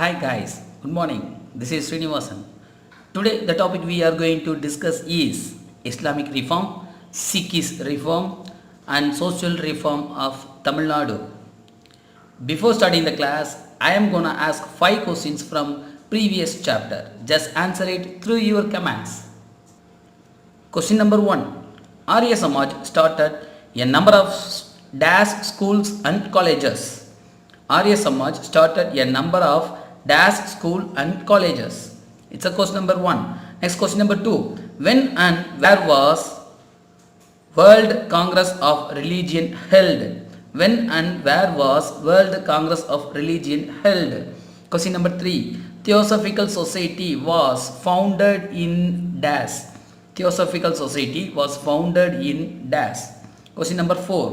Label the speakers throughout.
Speaker 1: Hi guys, good morning. This is Srinivasan. Today the topic we are going to discuss is Islamic reform, Sikhist reform and social reform of Tamil Nadu. Before starting the class, I am gonna ask 5 questions from previous chapter. Just answer it through your comments. Question number 1. Arya Samaj started a number of dash schools and colleges. Arya Samaj started a number of dash school and colleges. It's a question number 1. Next question number 2. When and where was World Congress of Religion held? When and where was World Congress of Religion held? Question number 3. Theosophical Society was founded in dash. Theosophical Society was founded in dash. Question number 4.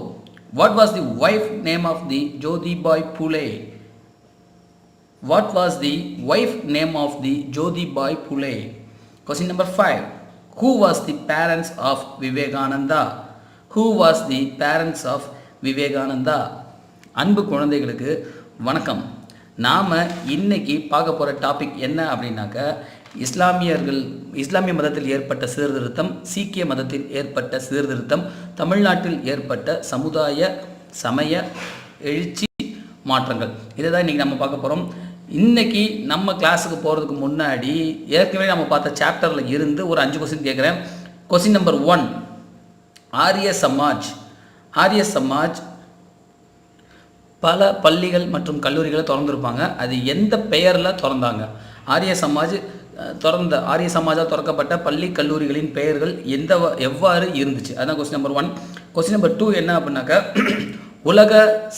Speaker 1: What was the wife name of the Jyotibai Phule? What was the wife name of the Jyotibai Phule? Question number 5. Who was the parents of Vivekananda? Who was the parents of Vivekananda? அன்பு குழந்தைகளுக்கு வணக்கம். நாம் இன்னைக்கு பார்க்க போகிற topic என்ன அப்படின்னாக்க இஸ்லாமிய மதத்தில் ஏற்பட்ட சீர்திருத்தம், சீக்கிய மதத்தில் ஏற்பட்ட சீர்திருத்தம், தமிழ்நாட்டில் ஏற்பட்ட சமுதாய சமய எழுச்சி மாற்றங்கள். இதை தான் இன்றைக்கி நம்ம பார்க்க போகிறோம். இன்றைக்கி நம்ம கிளாஸுக்கு போகிறதுக்கு முன்னாடி ஏற்கனவே நம்ம பார்த்த சாப்டரில் இருந்து ஒரு 5 கொஸ்டின் கேட்குறேன். Question number 1. ஆரிய சமாஜ் பல பள்ளிகள் மற்றும் கல்லூரிகளை திறந்துருப்பாங்க. அது எந்த பெயரில் திறந்தாங்க? ஆரிய சமாஜால் திறக்கப்பட்ட பள்ளி கல்லூரிகளின் பெயர்கள் எவ்வாறு இருந்துச்சு? அதுதான் கொஸ்டின் நம்பர் 1. கொஸ்டின் நம்பர் 2 என்ன அப்படின்னாக்கா, உலக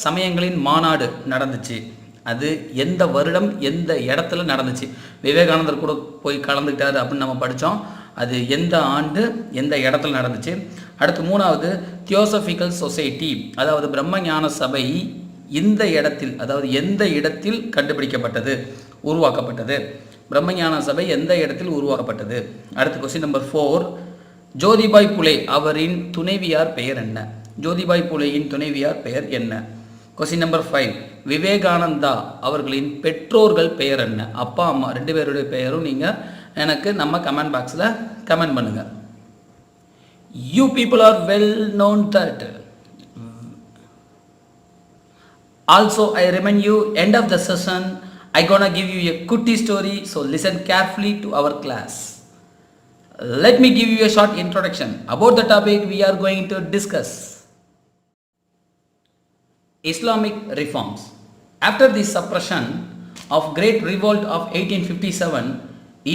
Speaker 1: சமயங்களின் மாநாடு நடந்துச்சு. அது எந்த வருடம் எந்த இடத்துல நடந்துச்சு? விவேகானந்தர் கூட போய் கலந்துக்கிட்டாரு அப்படின்னு நம்ம படித்தோம். அது எந்த ஆண்டு எந்த இடத்துல நடந்துச்சு? அடுத்து 3வது தியோசபிக்கல் சொசைட்டி, அதாவது பிரம்ம ஞான சபை இந்த இடத்தில், அதாவது எந்த இடத்தில் கண்டுபிடிக்கப்பட்டது, உருவாக்கப்பட்டது? பிரம்மஞான சபை எந்த இடத்தில் உருவாக்கப்பட்டது? அடுத்து கொஸ்டின் நம்பர் 4. ஜோதிபாய் புலே அவரின் துணைவியார் பெயர் என்ன? ஜோதிபாய் புலேயின் துணைவியார் பெயர் என்ன? Question number 5. விவேகானந்தா அவர்களின் பெற்றோர்கள் பெயர் என்ன? அப்பா அம்மா 2 பேருடைய பெயரும் நீங்கள் எனக்கு நம்ம கமெண்ட் பாக்ஸில் கமெண்ட் பண்ணுங்கள். You people are well known that. Also, I remind you, end of the session, I gonna give you a kutty story, so listen carefully to our class. Let me give you a short introduction about the topic we are going to discuss. Islamic reforms. After the suppression of Great Revolt of 1857,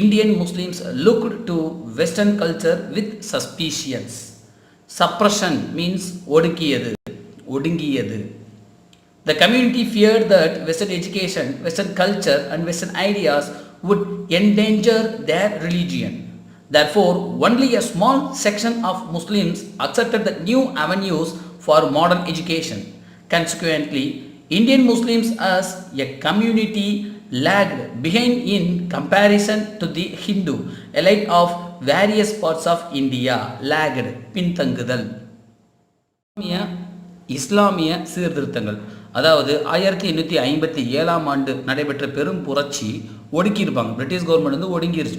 Speaker 1: Indian Muslims looked to Western culture with suspicion. Suppression means ஒடுங்கியது. The community feared that Western education, Western culture and Western ideas would endanger their religion. Therefore, only a small section of Muslims accepted the new avenues for modern education. Consequently, Indian Muslims as a community lagged behind in comparison to the Hindu elite of various parts of India. Lagged, பின்தங்குதல். இஸ்லாமிய சீர்திருத்தங்கள், அதாவது 1857ஆம் ஆண்டு நடைபெற்ற பெரும் புரட்சி ஒடுக்கியிருப்பாங்க. British government வந்து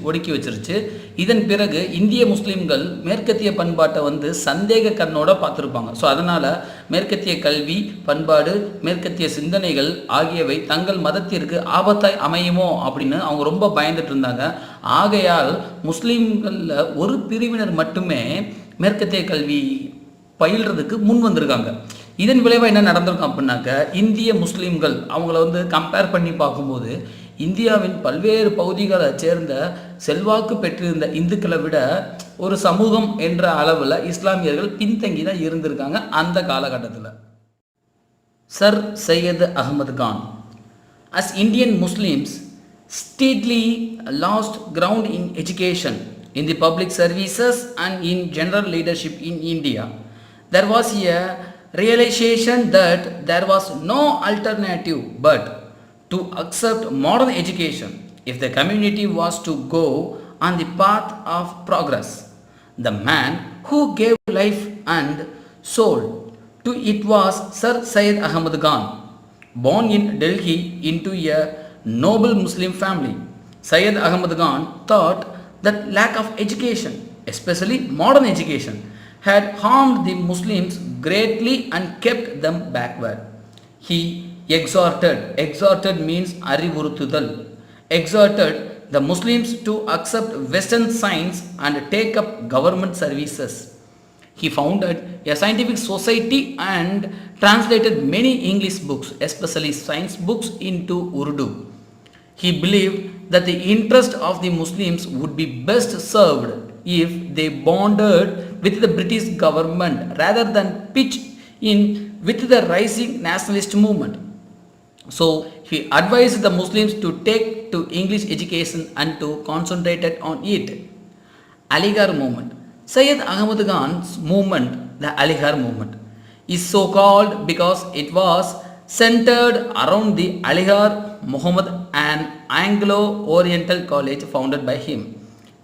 Speaker 1: ஒடுக்கி வச்சிருச்சு. இதன் பிறகு இந்திய முஸ்லீம்கள் மேற்கத்திய பண்பாட்டை சந்தேக கண்ணோட பார்த்துருப்பாங்க. ஸோ அதனால் மேற்கத்திய கல்வி, பண்பாடு, மேற்கத்திய சிந்தனைகள் ஆகியவை தங்கள் மதத்திற்கு ஆபத்தாய் அமையுமோ அப்படின்னு அவங்க ரொம்ப பயந்துட்டு இருந்தாங்க. ஆகையால் முஸ்லீம்களில் ஒரு பிரிவினர் மட்டுமே மேற்கத்திய கல்வி பயில்றதுக்கு முன் வந்திருக்காங்க. இதன் விளைவாக என்ன நடந்திருக்கும் அப்படின்னாக்க, இந்திய முஸ்லீம்கள் அவங்கள கம்பேர் பண்ணி பார்க்கும்போது இந்தியாவின் பல்வேறு பகுதிகளை சேர்ந்த செல்வாக்கு பெற்றிருந்த இந்துக்களை விட ஒரு சமூகம் என்ற அளவில் இஸ்லாமியர்கள் பின்தங்கி தான் இருந்திருக்காங்க அந்த காலகட்டத்தில். Sir Syed Ahmed Khan. As Indian Muslims steadily lost ground in education, in the public services and in general leadership in India, there was a realization that there was no alternative but to accept modern education if the community was to go on the path of progress. The man who gave life and soul to it was Sir Syed Ahmad Khan, born in Delhi into a noble Muslim family. Syed Ahmad Khan thought that lack of education, especially modern education, had harmed the Muslims greatly and kept them backward. He exhorted means அறிவுறுத்துதல், exhorted the Muslims to accept Western science and take up government services. He founded a scientific society and translated many English books, especially science books, into Urdu. He believed that the interest of the Muslims would be best served if they bonded with the British government rather than pitch in with the rising nationalist movement. So he advised the Muslims to take to English education and to concentrate on it. Aligarh movement. Syed Ahmad Khan's movement, the Aligarh movement, is so called because it was centered around the Aligarh Muhammad, an Anglo-Oriental college founded by him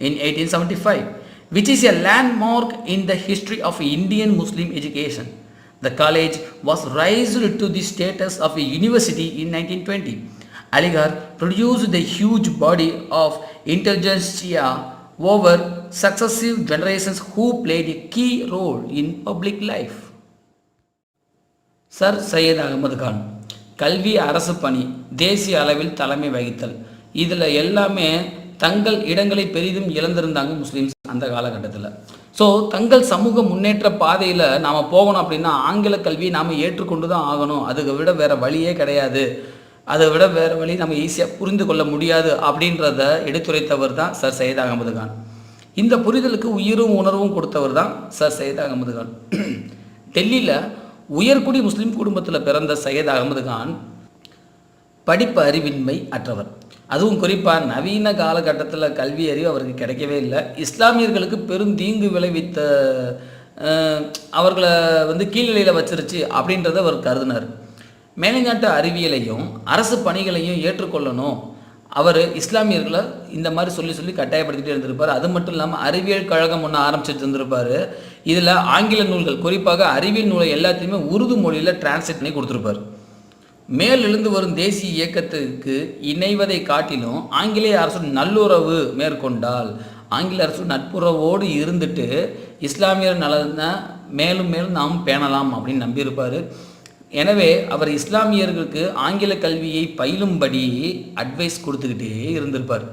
Speaker 1: in 1875, which is a landmark in the history of Indian Muslim education. The college was raised to the status of a university in 1920. Aligarh produced a huge body of intelligentsia over successive generations who played a key role in public life. Sir Syed Ahmed Khan கல்வி அரசு பணி தேசிய அளவில் தலைமை வகித்தல், இதில் எல்லாமே தங்கள் இடங்களை பெரிதும் இழந்திருந்தாங்க முஸ்லீம்ஸ் அந்த காலகட்டத்தில். ஸோ தங்கள் சமூக முன்னேற்ற பாதையில் நாம் போகணும் அப்படின்னா ஆங்கில கல்வியை நாம் ஏற்றுக்கொண்டு தான் ஆகணும், அதை விட வேறு வழியே கிடையாது, அதை விட வேறு வழி நம்ம ஈஸியாக புரிந்து கொள்ள முடியாது அப்படின்றத எடுத்துரைத்தவர் தான் சர் சையத் அகமது கான். இந்த புரிதலுக்கு உயிரும் உணர்வும் கொடுத்தவர் தான் சர் சையத் அகமது கான். டெல்லியில் உயர்குடி முஸ்லீம் குடும்பத்தில் பிறந்த சையத் அகமது கான் படிப்பு அறிவின்மை அற்றவர். அதுவும் குறிப்பாக நவீன காலகட்டத்தில் கல்வி அறிவு அவருக்கு கிடைக்கவே இல்லை. இஸ்லாமியர்களுக்கு பெரும் தீங்கு விளைவித்த அவர்களை கீழ்நிலையில் வச்சிருச்சு அப்படின்றத அவர் கருதினார். மேலைநாட்டு அறிவியலையும் அரசு பணிகளையும் ஏற்றுக்கொள்ளணும். அவர் இஸ்லாமியர்களை இந்த மாதிரி சொல்லி கட்டாயப்படுத்திகிட்டே இருந்திருப்பார். அது மட்டும் இல்லாமல் அறிவியல் கழகம் ஒன்று ஆரம்பிச்சுட்டு இருந்திருப்பார். இதில் ஆங்கில நூல்கள், குறிப்பாக அறிவியல் நூலை எல்லாத்தையுமே உருது மொழியில் டிரான்ஸ்லேட் பண்ணி கொடுத்துருப்பார். மேலெழுந்து வரும் தேசிய இயக்கத்துக்கு இணைவதை காட்டிலும் ஆங்கிலேய அரசு நல்லுறவு மேற்கொண்டால், ஆங்கில அரசு நட்புறவோடு இருந்துட்டு இஸ்லாமியர் நலனை மேலும் நாம் பேணலாம் அப்படின்னு நம்பியிருப்பார். எனவே அவர் இஸ்லாமியர்களுக்கு ஆங்கில கல்வியை பயிலும்படி அட்வைஸ் கொடுத்துக்கிட்டே இருந்திருப்பார்.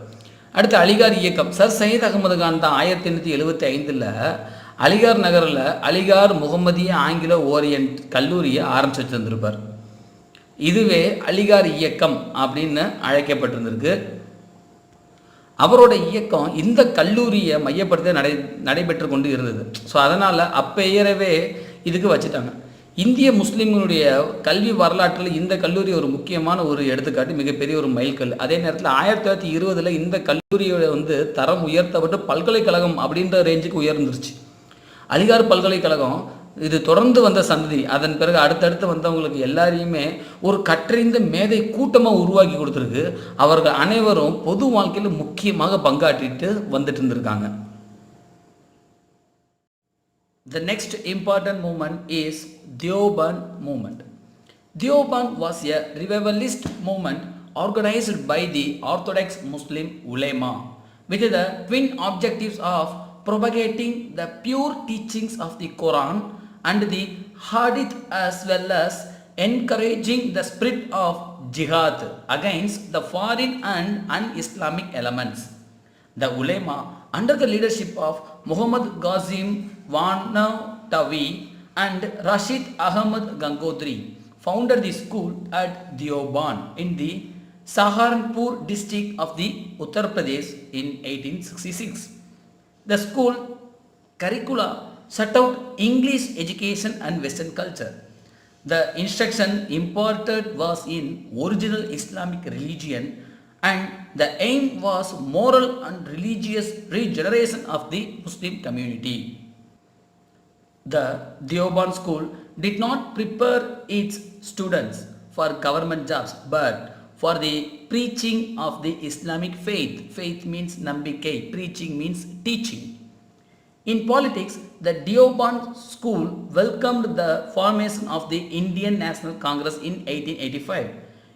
Speaker 1: அடுத்து அலிகார் இயக்கம். சர் சையத் அகமது கான் தான் 1875 அலிகார் நகரில் அலிகார் முகமதிய ஆங்கில ஓரியன்ட் கல்லூரியை ஆரம்பிச்சு வச்சுருந்திருப்பார். இதுவே அலிகார் இயக்கம் அப்படின்னு அழைக்கப்பட்டிருந்திருக்கு. அவரோட இயக்கம் இந்த கல்லூரியை மையப்படுத்த நடைபெற்று கொண்டு இருந்தது. ஸோ அதனால் அப்பெயரவே இதுக்கு வச்சுட்டாங்க. இந்திய முஸ்லீம்களுடைய கல்வி வரலாற்றில் இந்த கல்லூரி ஒரு முக்கியமான ஒரு எடுத்துக்காட்டு, மிகப்பெரிய ஒரு மைல்கல். அதே நேரத்தில் 1920 இந்த கல்லூரியோட தரம் உயர்த்தப்பட்டு பல்கலைக்கழகம் அப்படின்ற ரேஞ்சுக்கு உயர்ந்துருச்சு. அலிகார் பல்கலைக்கழகம் இது தொடர்ந்து வந்த சந்ததி, அதன் பிறகு அடுத்தடுத்து வந்தவங்களுக்கு எல்லாரையுமே ஒரு கற்றறிந்த மேதை கூட்டமாக உருவாக்கி கொடுத்துருக்கு. அவர்கள் அனைவரும் பொது வாழ்க்கையில் முக்கியமாக பங்காற்றிட்டு வந்துட்டு இருந்திருக்காங்க. The next important movement is Deoband movement. Deoband was a revivalist movement organized by the Orthodox Muslim ulema with the twin objectives of propagating the pure teachings of the Quran and the Hadith as well as encouraging the spirit of jihad against the foreign and un-Islamic elements. The ulema, under the leadership of Muhammad Qasim Vanatawi and Rashid Ahmad Gangotri, founded the school at Deoband in the Saharanpur district of the Uttar Pradesh in 1866. The school curricula set out English education and Western culture. The instruction imparted was in original Islamic religion and the aim was moral and religious regeneration of the Muslim community. The Deoband school did not prepare its students for government jobs but for the preaching of the Islamic faith. Faith means nambikai, preaching means teaching. In politics, the Deoband school welcomed the formation of the Indian National Congress in 1885.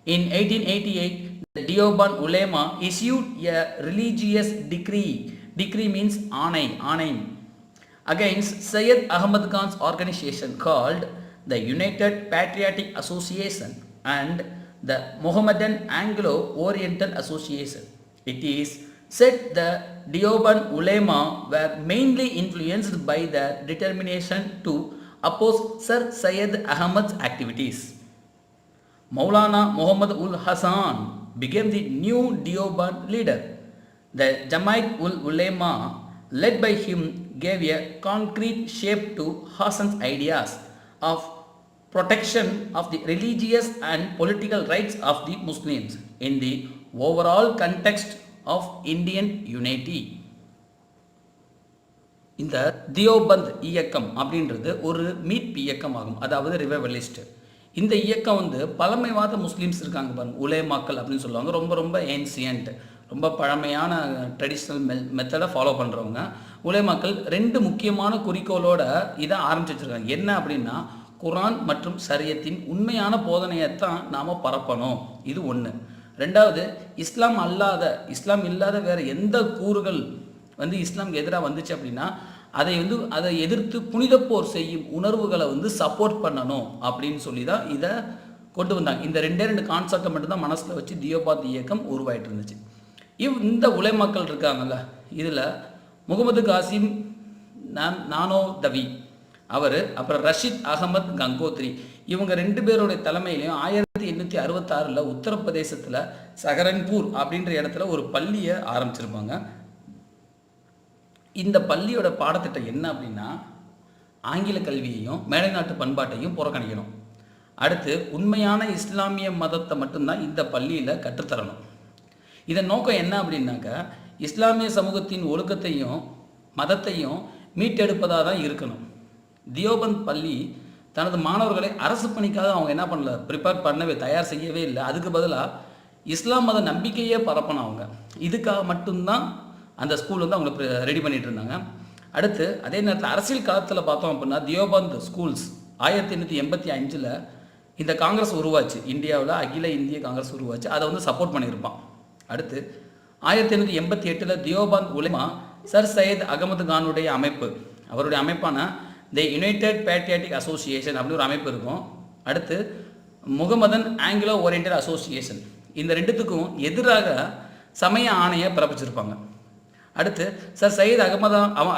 Speaker 1: In 1888, The Deoband ulema issued a religious decree. Decree means aanai against Syed Ahmad Khan's organization called the United Patriotic Association and the Mohammedan Anglo-Oriental Association. It is said the Deoband ulema were mainly influenced by their determination to oppose Sir Syed Ahmad's activities. Maulana Muhammad ul Hasan became the new Deoband leader. The Jamaat ul Ulema, led by him, gave a concrete shape to Hasan's ideas of protection of the religious and political rights of the Muslims in the overall context of Indian unity. இந்த தியோபந்த் இயக்கம் அப்படின்றது ஒரு மீட்பு இயக்கம் ஆகும், அதாவது revivalist. இந்த இயக்கம் பழமைவாத முஸ்லீம்ஸ் இருக்காங்க பாருங்க, உலேமாக்கள் அப்படின்னு சொல்லுவாங்க. ரொம்ப ரொம்ப ஏன்சியன்ட், ரொம்ப பழமையான ட்ரெடிஷ்னல் மெத்தடை ஃபாலோ பண்ணுறவங்க உலேமாக்கள். ரெண்டு முக்கியமான குறிக்கோளோட இதை ஆரம்பிச்சு வச்சுருக்காங்க. என்ன அப்படின்னா, குரான் மற்றும் ஷரியத்தின் உண்மையான போதனையைத்தான் நாம் பரப்பணும், இது ஒன்று. ரெண்டாவது, இஸ்லாம் இல்லாத வேறு எந்த கூறுகள் இஸ்லாமுக்கு எதிராக வந்துச்சு அப்படின்னா அதை எதிர்த்து புனித போர் செய்யும் உணர்வுகளை சப்போர்ட் பண்ணணும் அப்படின்னு சொல்லி தான் இதை கொண்டு வந்தாங்க. இந்த ரெண்டு கான்செப்டை மட்டும்தான் மனசில் வச்சு தியோபாத் இயக்கம் உருவாயிட்டு இருந்துச்சு. இந்த உலைமாக்கள் இருக்காங்கல்ல, இதில் முகமது காசிம் நானோதவி அவர், அப்புறம் ரஷீத் அகமத் கங்கோத்ரி, இவங்க ரெண்டு பேருடைய தலைமையிலையும் 1866 உத்தரப்பிரதேசத்தில் சஹரன்பூர் அப்படின்ற இடத்துல ஒரு பள்ளியை ஆரம்பிச்சிருப்பாங்க. இந்த பள்ளியோட பாடத்திட்டம் என்ன அப்படின்னா, ஆங்கில கல்வியையும் மேலை நாட்டு பண்பாட்டையும் புறக்கணிக்கணும். அடுத்து, உண்மையான இஸ்லாமிய மதத்தை மட்டும்தான் இந்த பள்ளியில் கற்றுத்தரணும். இதன் நோக்கம் என்ன அப்படின்னாக்கா, இஸ்லாமிய சமூகத்தின் ஒழுக்கத்தையும் மதத்தையும் மீட்டெடுப்பதாக தான் இருக்கணும். தியோபந்த் பள்ளி தனது மாணவர்களை அரசு பணிக்காக அவங்க என்ன பண்ணல, ப்ரிப்பேர் தயார் செய்யவே இல்லை. அதுக்கு பதிலாக இஸ்லாம் மத நம்பிக்கையே பரப்பணும். அவங்க இதுக்காக மட்டும்தான் அந்த ஸ்கூல் அவங்களை ரெடி பண்ணிட்டு இருந்தாங்க. அடுத்து, அதே நேரத்தில் அரசியல் காலத்தில் பார்த்தோம் அப்படின்னா, தியோபந்த் ஸ்கூல்ஸ் 1885 இந்த காங்கிரஸ் உருவாச்சு. இந்தியாவில் அகில இந்திய காங்கிரஸ் உருவாச்சு. அதை சப்போர்ட் பண்ணியிருப்பான். அடுத்து 1888 தியோபந்த் உலமா சர் சையத் அகமது கானுடைய அமைப்பு, அவருடைய அமைப்பான தி யுனைடெட் பேட்ரியாட்டிக் அசோசியேஷன் அப்படி ஒரு அமைப்பு இருக்கும். அடுத்து, முகமதன் ஆங்கிலோ ஓரியன்டல் அசோசியேஷன், இந்த ரெண்டுத்துக்கும் எதிராக சமய ஆணையை பிறப்பிச்சிருப்பாங்க. அடுத்து, சர் சையத்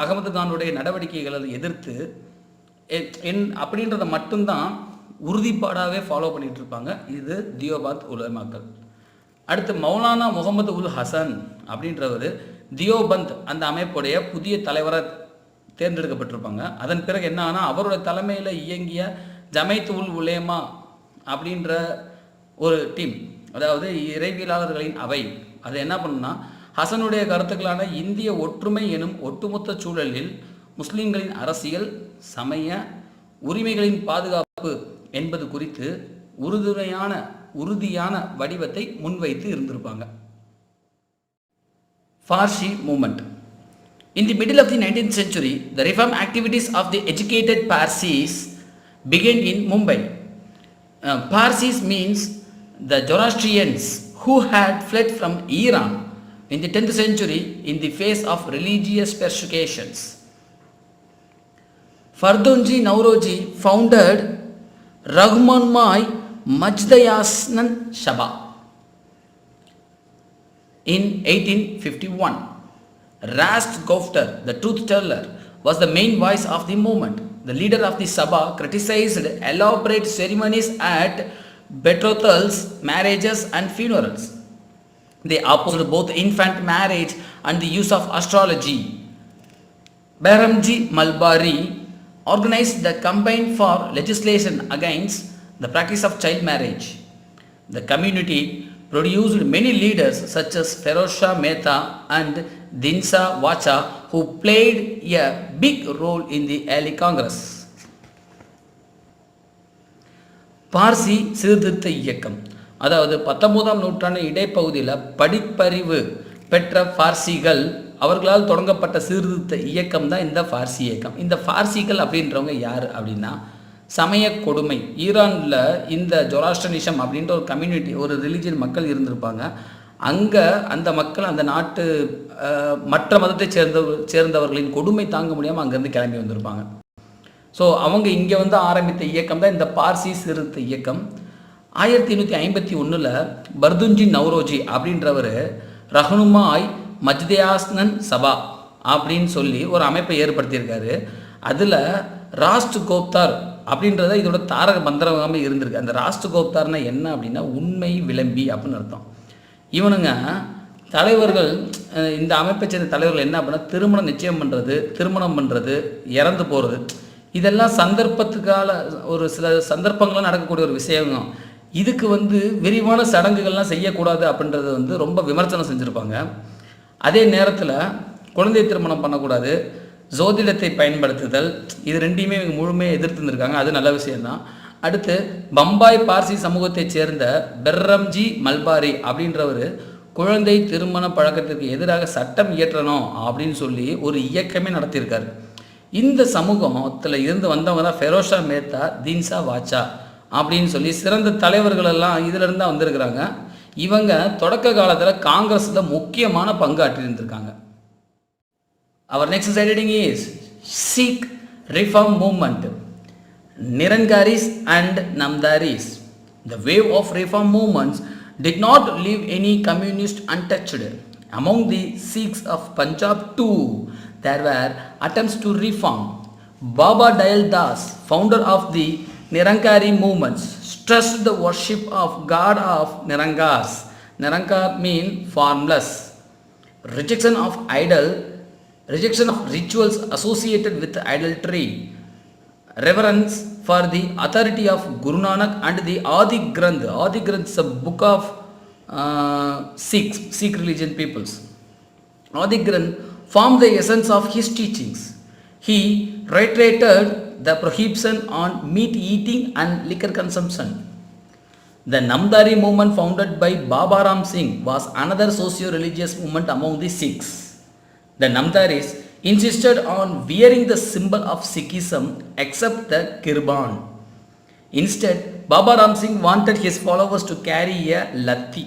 Speaker 1: அகமது கானுடைய நடவடிக்கைகளை எதிர்த்து அப்படின்றத மட்டும்தான் உறுதிப்பாடாகவே ஃபாலோ பண்ணிட்டு இருப்பாங்க. இது தியோபாத் உலமாக்கள். அடுத்து, மௌலானா முகமது உல் ஹசன் அப்படின்றவர் தியோபந்த் அந்த அமைப்புடைய புதிய தலைவராக தேர்ந்தெடுக்கப்பட்டிருப்பாங்க. அதன் பிறகு என்ன ஆனால், அவருடைய தலைமையில் இயங்கிய ஜமைத் உல் உலேமா அப்படின்ற ஒரு டீம், அதாவது இறைவியலாளர்களின் அவை, அது என்ன பண்ணுன்னா, ஹசனுடைய கருத்துக்களான இந்திய ஒற்றுமை எனும் ஒட்டுமொத்த சூழலில் முஸ்லீம்களின் அரசியல் சமய உரிமைகளின் பாதுகாப்பு என்பது குறித்து உறுதியான வடிவத்தை முன்வைத்து இருந்திருப்பாங்க. Parsi movement. In the middle of the 19th century, the reform activities of the educated Parsis began in Mumbai. Parsis means the Zoroastrians who had fled from Iran in the 10th century in the face of religious persecutions. Fardonji Nauroji founded Rahmanmai Majdayasnan Shaba in 1851. Rast Gofter, the truth teller, was the main voice of the movement. The leader of the Sabha criticized elaborate ceremonies at betrothals, marriages and funerals. They opposed both infant marriage and the use of astrology. Behramji Malbari organized the campaign for legislation against the practice of child marriage. The community produced many leaders such as Feroz Shah Mehta and Dinsa Wacha, who played a big role in the early Congress. Parsi சீர்திருத்த இயக்கம், அதாவது 19ஆம் நூற்றாண்டு இடைப்பகுதியில் படிப்பறிவு பெற்ற பார்சிகள் அவர்களால் தொடங்கப்பட்ட சீர்திருத்த இயக்கம் தான் இந்த பார்சி இயக்கம். இந்த பார்சிகள் அப்படின்றவங்க யார் அப்படின்னா, சமய கொடுமை. ஈரானில் இந்த ஜொராஸ்ட்ரனிசம் அப்படின்ற ஒரு கம்யூனிட்டி, ஒரு ரிலீஜியன் மக்கள் இருந்திருப்பாங்க. அங்கே அந்த மக்கள் அந்த நாட்டு மற்ற மதத்தை சேர்ந்தவர்களின் கொடுமை தாங்க முடியாமல் அங்கேருந்து கிளம்பி வந்திருப்பாங்க. ஸோ அவங்க இங்கே வந்து ஆரம்பித்த இயக்கம் தான் இந்த பார்சி சீர்திருத்த இயக்கம். 1851 பர்துஞ்சி நவ்ரோஜி அப்படின்றவர் ரஹ்னுமாய் மஜ்தேயாஸ்னன் சபா அப்படின்னு சொல்லி ஒரு அமைப்பை ஏற்படுத்தியிருக்காரு. அதில் ராஷ்ட் கோப்தார் அப்படின்றத இதோட தாரக மந்திரமாக இருந்திருக்கு. அந்த ராஷ்ட் கோப்தார்னா என்ன அப்படின்னா உண்மை விளம்பி அப்படின்னு அர்த்தம். இவனுங்க தலைவர்கள், இந்த அமைப்பை சேர்ந்த தலைவர்கள் என்ன அப்படின்னா திருமணம் நிச்சயம் பண்ணுறது, திருமணம் பண்ணுறது, இறந்து போகிறது, இதெல்லாம் சந்தர்ப்பத்துக்கால ஒரு சில சந்தர்ப்பங்கள்லாம் நடக்கக்கூடிய ஒரு விஷயம். இதுக்கு வந்து விரிவான சடங்குகள்லாம் செய்யக்கூடாது அப்படின்றத வந்து ரொம்ப விமர்சனம் செஞ்சுருப்பாங்க. அதே நேரத்தில் குழந்தை திருமணம் பண்ணக்கூடாது, ஜோதிடத்தை பயன்படுத்துதல், இது ரெண்டையுமே இவங்க முழுமையாக எதிர்த்து இருந்திருக்காங்க. அது நல்ல விஷயம்தான். அடுத்து பம்பாய் பார்சி சமூகத்தை சேர்ந்த பெர்ரம்ஜி மல்பாரி அப்படின்றவர் குழந்தை திருமண பழக்கத்திற்கு எதிராக சட்டம் இயற்றணும் அப்படின்னு சொல்லி ஒரு இயக்கமே நடத்தியிருக்காரு. இந்த சமூகத்தில் இருந்து வந்தவங்க தான் ஃபெரோஷா மேத்தா, தீன்சா வாச்சா அப்படின்னு சொல்லி சிறந்த தலைவர்கள் எல்லாம் இதிலிருந்து தான் வந்திருக்கிறாங்க. இவங்க தொடக்க காலத்தில் காங்கிரஸில் முக்கியமான பங்காற்றி இருந்திருக்காங்க. Our next heading is Sikh Reform Movement. Nirankaris and Namdaris. The wave of reform movements did not leave any communist untouched. Among the Sikhs of Punjab too, there were attempts to reform. Baba Dayal Das, founder of the Nirankari movements, stressed the worship of God of Nirankars. Nirankar mean formless. Rejection of rituals associated with idolatry. Reverence for the authority of Guru Nanak and the Adi Granth. Adi Granth is a book of Sikh religion peoples. Adi Granth formed the essence of his teachings. He reiterated the prohibition on meat eating and liquor consumption. The Namdari movement founded by Baba Ram Singh was another socio-religious movement among the Sikhs. The Namdaris insisted on wearing the symbol of Sikhism except the kirban. Instead, Baba Ram Singh wanted his followers to carry a lathi.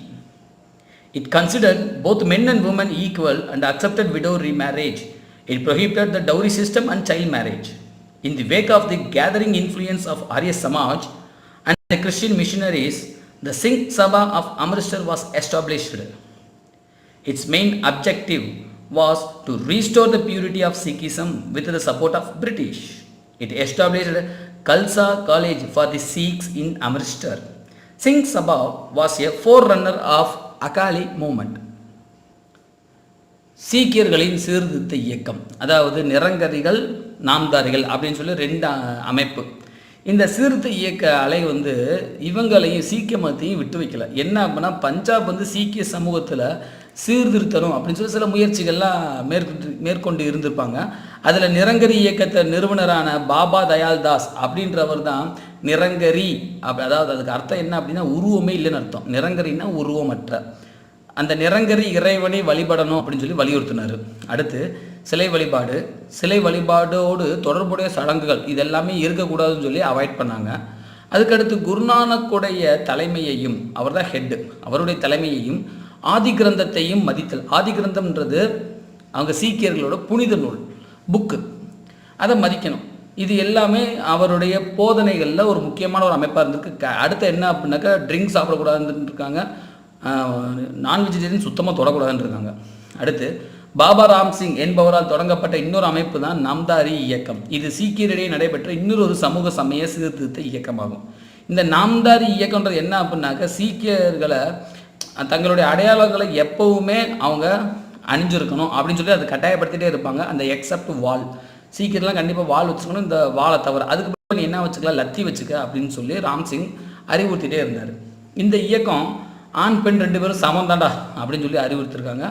Speaker 1: It considered both men and women equal and accepted widow remarriage. It prohibited the dowry system and child marriage. In the wake of the gathering influence of Arya Samaj and the Christian missionaries, the Singh Sabha of Amritsar was established. Its main objective was to restore the purity of Sikhism with the support of British. It established Khalsa College for the Sikhs in Amritsar. Singh Sabha was a forerunner of Akali movement. சீக்கியர்களின் சீர்திருத்த இயக்கம், அதாவது நிரங்கரிகள் நாம்தாரிகள் அப்படின்னு சொல்லி ரெண்டு அமைப்பு. இந்த சீர்திருத்த இயக்க அலை வந்து இவங்களையும் சீக்கிய மதத்தையும் விட்டு வைக்கல. என்ன அப்படின்னா பஞ்சாப் வந்து சீக்கிய சமூகத்தில் சீர்திருத்தணும் அப்படின்னு சொல்லி சில முயற்சிகள்லாம் மேற்கொண்டு இருந்திருப்பாங்க. அதில் நிரங்கரி இயக்கத்தை நிறுவனரான பாபா தயால் தாஸ் அப்படின்றவர் தான் நிரங்கரி. அதாவது அதுக்கு அர்த்தம் என்ன அப்படின்னா உருவமே இல்லைன்னு அர்த்தம். நிரங்கரின்னா உருவமற்ற. அந்த நிரங்கரி இறைவனை வழிபடணும் அப்படின்னு சொல்லி வலியுறுத்தினார். அடுத்து சிலை வழிபாடோடு தொடர்புடைய சடங்குகள் இதெல்லாமே இருக்கக்கூடாதுன்னு சொல்லி அவாய்ட் பண்ணாங்க. அதுக்கடுத்து குருநானக்குடைய தலைமையையும், அவர் தான் ஹெட்டு, அவருடைய தலைமையையும் ஆதி கிரந்தத்தையும் மதித்தல். ஆதி கிரந்தம்ன்றது அவங்க சீக்கியர்களோட புனித நூல், புக்கு, அதை மதிக்கணும். இது எல்லாமே அவருடைய போதனைகளில் ஒரு முக்கியமான ஒரு அமைப்பாக இருந்திருக்கு. அடுத்து என்ன அப்படின்னாக்கா ட்ரிங்க்ஸ் சாப்பிடக்கூடாதுன்னு இருக்காங்க, நான் வெஜிடேரியன் சுத்தமாக தொடக்கூடாதுன்னு இருக்காங்க. அடுத்து பாபா ராம் சிங் என்பவரால் தொடங்கப்பட்ட இன்னொரு அமைப்பு தான் நாம்தாரி இயக்கம். இது சீக்கியரிடையே நடைபெற்ற இன்னொரு சமூக சமய சீர்திருத்த இயக்கமாகும். இந்த நாம்தாரி இயக்கம்ன்றது என்ன அப்படின்னாக்கா சீக்கியர்களை தங்களுடைய அடையாளங்களை எப்பவுமே அவங்க அணிஞ்சிருக்கணும் அப்படின்னு சொல்லி அதை கட்டாயப்படுத்திகிட்டே இருப்பாங்க. அந்த எக்ஸப்ட் வால், சீக்கிரம்லாம் கண்டிப்பாக வால் வச்சுக்கணும், இந்த வாலை தவிர அதுக்கு நீ என்ன வச்சுக்கலாம், லத்தி வச்சுக்க அப்படின்னு சொல்லி ராம்சிங் அறிவுறுத்திட்டே இருந்தார். இந்த இயக்கம் ஆண் பெண் ரெண்டு பேரும் சமம் தாண்டா அப்படின்னு சொல்லி அறிவுறுத்திருக்காங்க.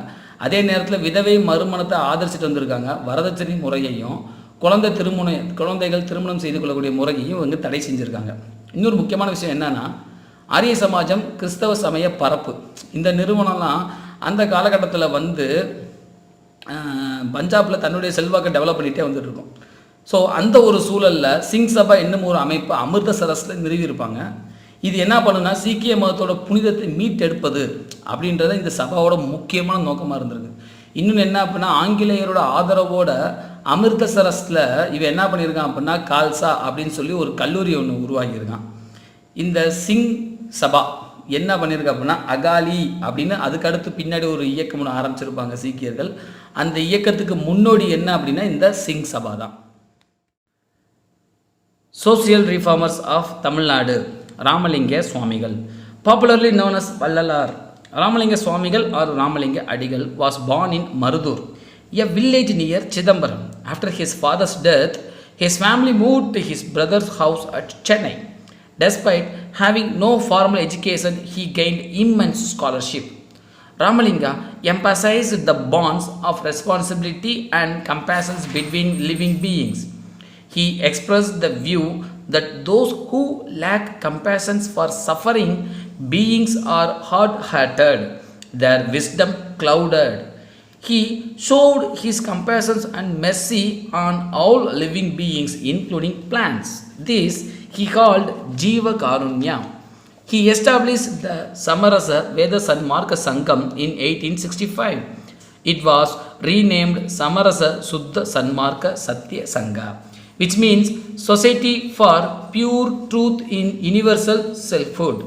Speaker 1: அதே நேரத்தில் விதவை மறுமணத்தை ஆதரிச்சுட்டு வந்திருக்காங்க. வரதட்சணை முறையையும் குழந்தைகள் திருமணம் செய்து கொள்ளக்கூடிய முறையையும் இவங்க தடை செஞ்சுருக்காங்க. இன்னொரு முக்கியமான விஷயம் என்னன்னா ஆரிய சமாஜம் கிறிஸ்தவ சமய பரப்பு, இந்த நிறுவனம்லாம் அந்த காலகட்டத்தில் வந்து பஞ்சாபில் தன்னுடைய செல்வாக்கை டெவலப் பண்ணிகிட்டே வந்துட்டு இருக்கும். ஸோ அந்த ஒரு சூழலில் சிங் சபா என்னும் ஒரு அமைப்பு அமிர்தசரஸில் நிறுவியிருப்பாங்க. இது என்ன பண்ணுன்னா சீக்கிய மதத்தோட புனிதத்தை மீட்டெடுப்பது அப்படின்றத இந்த சபாவோட முக்கியமான நோக்கமாக இருந்திருக்கு. இன்னொன்று என்ன அப்படின்னா ஆங்கிலேயரோட ஆதரவோட அமிர்தசரஸில் இவன் என்ன பண்ணியிருக்கான் அப்படின்னா கால்சா அப்படின்னு சொல்லி ஒரு கல்லூரி ஒன்று உருவாக்கியிருக்கான். இந்த சிங் சபா என்ன பண்ணியிருக்கா அப்படின்னா அகாலி அப்படின்னு அதுக்கடுத்து பின்னாடி ஒரு இயக்கம் ஒன்று ஆரம்பிச்சிருப்பாங்க சீக்கியர்கள். அந்த இயக்கத்துக்கு முன்னோடி என்ன அப்படின்னா இந்த சிங் சபா தான். Social reformers of Tamil Nadu Ramalinga Swamigal, popularly known as Vallalar. Ramalinga Swamigal or Ramalinga அடிகள் was born in Marudur, a village near Chidambaram. After his father's death, his family moved to his brother's house at Chennai. Despite having no formal education, he gained immense scholarship. Ramalinga emphasized the bonds of responsibility and compassion between living beings. He expressed the view that those who lack compassion for suffering beings are hard-hearted, their wisdom clouded. He showed his compassion and mercy on all living beings, including plants. This he called Jiva Karunya. He established the Samarasa Veda Sanmarka Sangam in 1865. It was renamed Samarasa Suddha Sanmarka Satya Sangha, which means Society for Pure Truth in Universal Selfhood.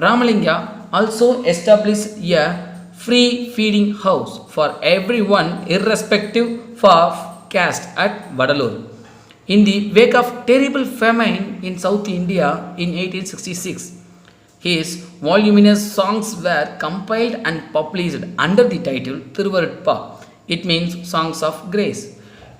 Speaker 1: Ramalinga also established a free feeding house for everyone irrespective of caste at Vadalur. In the wake of terrible famine in South India in 1866, his voluminous songs were compiled and published under the title Thiruvarutpa. It means Songs of Grace.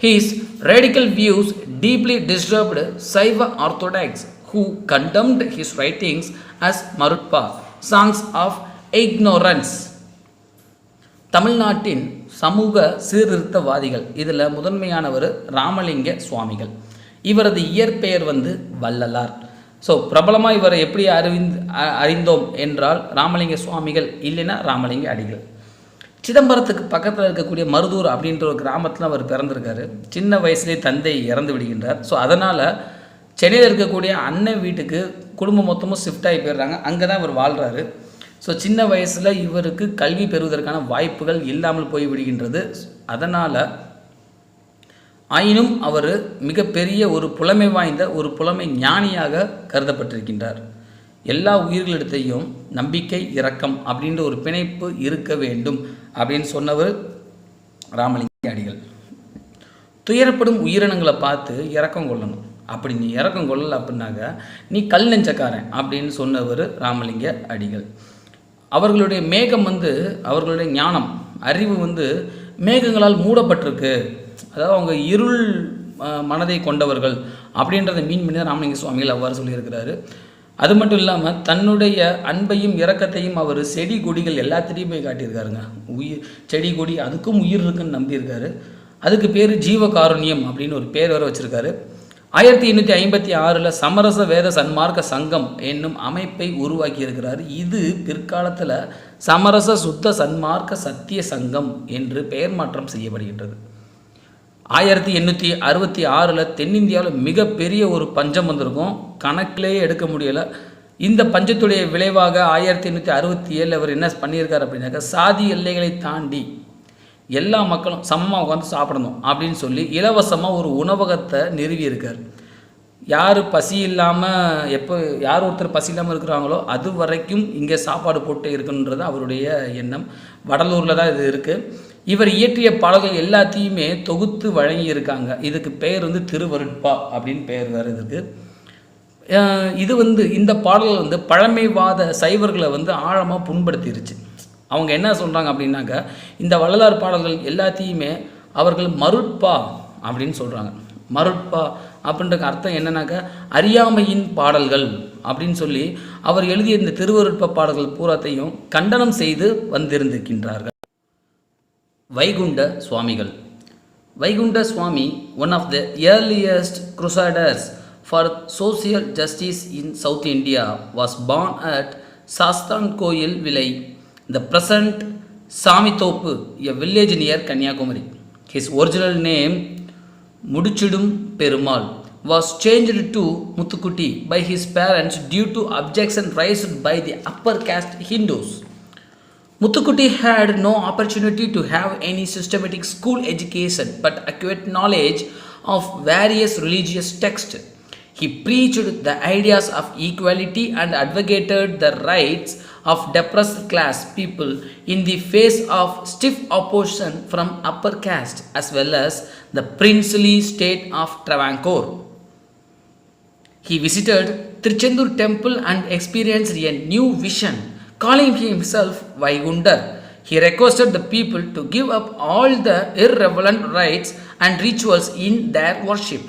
Speaker 1: His radical views deeply disturbed Saiva Orthodox, who condemned his writings as Marutpa, Songs of Ignorance. தமிழ்நாட்டின் சமூக சீர்திருத்தவாதிகள் இதில் முதன்மையானவர் ராமலிங்க சுவாமிகள். இவரது இயற்பெயர் Vallalar. So பிரபலமாக இவரை எப்படி அறிந்தோம் என்றால் ராமலிங்க சுவாமிகள் இல்லைன்னா ராமலிங்க அடிகள். சிதம்பரத்துக்கு பக்கத்தில் இருக்கக்கூடிய மருதூர் அப்படின்ற ஒரு கிராமத்தில் அவர் பிறந்திருக்காரு. சின்ன வயசுலேயே தந்தை இறந்து விடுகின்றார். ஸோ அதனால் சென்னையில் இருக்கக்கூடிய அண்ணன் வீட்டுக்கு குடும்பம் மொத்தமும் ஷிஃப்ட் ஆகி போயிடுறாங்க. அங்கே தான் இவர் வாழ்கிறாரு. ஸோ சின்ன வயசில் இவருக்கு கல்வி பெறுவதற்கான வாய்ப்புகள் இல்லாமல் போய்விடுகின்றது. அதனால் ஆயினும் அவர் மிகப்பெரிய ஒரு புலமை வாய்ந்த ஒரு புலமை ஞானியாக கருதப்பட்டிருக்கின்றார். எல்லா உயிர்களிடத்தையும் நம்பிக்கை இரக்கம் அப்படின்ற ஒரு பிணைப்பு இருக்க வேண்டும் அப்படின்னு சொன்னவர் ராமலிங்க அடிகள். துயரப்படும் உயிரினங்களை பார்த்து இரக்கம் கொள்ளணும். அப்படி நீ இரக்கம் கொள்ளலை அப்படின்னாக்க நீ கல் நெஞ்சக்காரன் அப்படின்னு சொன்னவர் ராமலிங்க அடிகள். அவர்களுடைய மேகம் அவர்களுடைய ஞானம் அறிவு மேகங்களால் மூடப்பட்டிருக்கு. அதாவது அவங்க இருள் மனதை கொண்டவர்கள் அப்படின்றத மீன் பண்ணி ராமலிங்க சுவாமிகள் அவ்வாறு சொல்லியிருக்கிறாரு. அது மட்டும் இல்லாமல் தன்னுடைய அன்பையும் இரக்கத்தையும் அவர் செடி கொடிகள் எல்லாத்திலையும் போய் காட்டியிருக்காருங்க. செடி கொடி அதுக்கும் உயிர் இருக்குன்னு நம்பியிருக்காரு. அதுக்கு பேர் ஜீவகாருண்யம் அப்படின்னு ஒரு பேர் வர வச்சுருக்காரு. 1856 சமரச வேத சன்மார்க்க சங்கம் என்னும் அமைப்பை உருவாக்கி இருக்கிறார். இது பிற்காலத்தில் சமரச சுத்த சன்மார்க்க சத்திய சங்கம் என்று பெயர் மாற்றம் செய்யப்படுகின்றது. 1866 தென்னிந்தியாவில் மிகப்பெரிய ஒரு பஞ்சம் வந்திருக்கும். கணக்கிலேயே எடுக்க முடியலை. இந்த பஞ்சத்துடைய விளைவாக 1867 அவர் என்ன பண்ணியிருக்கார் அப்படின்னாக்கா சாதி எல்லைகளை தாண்டி எல்லா மக்களும் சமமாக உட்காந்து சாப்பிடணும் அப்படின்னு சொல்லி இலவசமாக ஒரு உணவகத்தை நிறுவியிருக்கார். யார் பசி இல்லாமல் யார் ஒருத்தர் பசி இல்லாமல் இருக்கிறாங்களோ அது வரைக்கும் இங்கே சாப்பாடு போட்டு இருக்குன்றது அவருடைய எண்ணம். வடலூரில் தான் இது இருக்குது. இவர் இயற்றிய பாடல்கள் எல்லாத்தையுமே தொகுத்து வழங்கியிருக்காங்க. இதுக்கு பெயர் திருவருட்பா அப்படின்னு பெயர் வேறு இதுக்கு. இது இந்த பாடல்கள் பழமைவாத சைவர்களை ஆழமாக புண்படுத்திருச்சு. அவங்க என்ன சொல்கிறாங்க அப்படின்னாக்கா இந்த வள்ளலார் பாடல்கள் எல்லாத்தையுமே அவர்கள் மருட்பா அப்படின்னு சொல்கிறாங்க. மருட்பா அப்படின்ற அர்த்தம் என்னன்னாக்கா அறியாமையின் பாடல்கள் அப்படின்னு சொல்லி அவர் எழுதிய இந்த திருவருட்பா பாடல்கள் பூராத்தையும் கண்டனம் செய்து வந்திருந்திருக்கின்றார்கள். வைகுண்ட சுவாமிகள். வைகுண்ட சுவாமி, one of the earliest crusaders for social justice in South India, was born at Sastan Koil Vilai, the present Samithopu, a village near Kanyakumari. His original name Mudichidum Perumal was changed to Muthukutti by his parents due to objection raised by the upper caste Hindus. Muthukutti had no opportunity to have any systematic school education but acquired knowledge of various religious texts. He preached the ideas of equality and advocated the rights of depressed class people in the face of stiff opposition from upper caste as well as the princely state of Travancore. He visited Trichendur temple and experienced a new vision. Calling himself Vaikundar, he requested the people to give up all the irrelevant rites and rituals in their worship.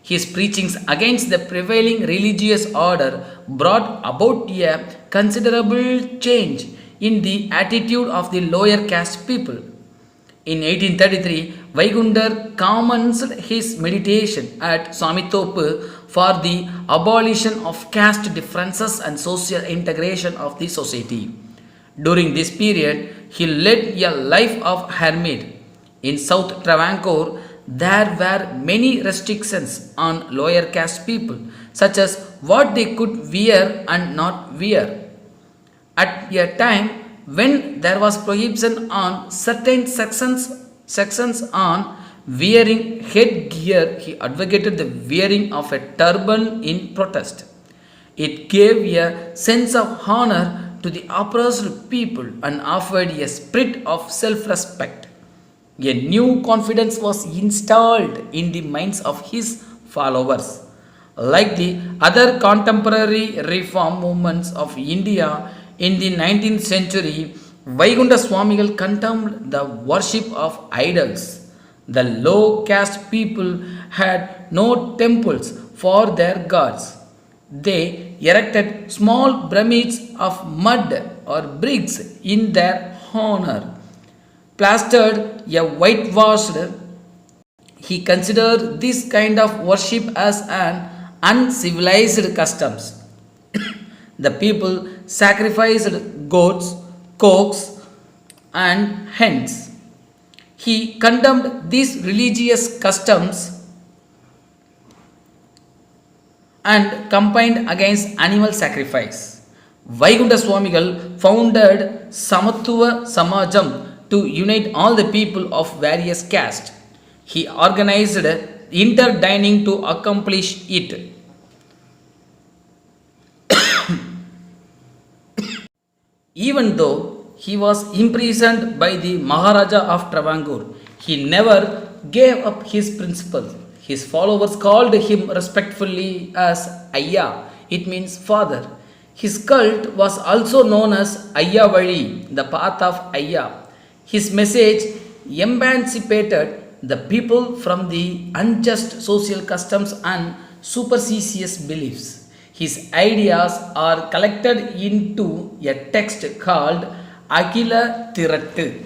Speaker 1: His preachings against the prevailing religious order brought about a considerable change in the attitude of the lower caste people. In 1833, Vaikundar commenced his meditation at Samithopu for the abolition of caste differences and social integration of the society. During this period, he led a life of hermit. In South Travancore, there were many restrictions on lower caste people, such as what they could wear and not wear. At a time when there was prohibition on certain sections on wearing headgear, he advocated the wearing of a turban in protest. It gave a sense of honor to the oppressed people and offered a spirit of self-respect. A new confidence was installed in the minds of his followers. Like the other contemporary reform movements of India in the 19th century, Vaikunta Swamigal condemned the worship of idols. The low caste people had no temples for their gods. They erected small pyramids of mud or bricks in their honor. Plastered a whitewashed, he considered this kind of worship as an uncivilized customs. The people sacrificed goats, cocks, and hens. He condemned these religious customs and campaigned against animal sacrifice. Vaikunta Swamigal founded Samattuva Samajam to unite all the people of various castes. He organized inter-dining to accomplish it. Even though he was imprisoned by the Maharaja of Travancore, he never gave up his principles. His followers called him respectfully as Ayya, it means father. His cult was also known as Ayya Vali, the path of Ayya. His message emancipated the people from the unjust social customs and superstitious beliefs. His ideas are collected into a text called Akila Thirattu.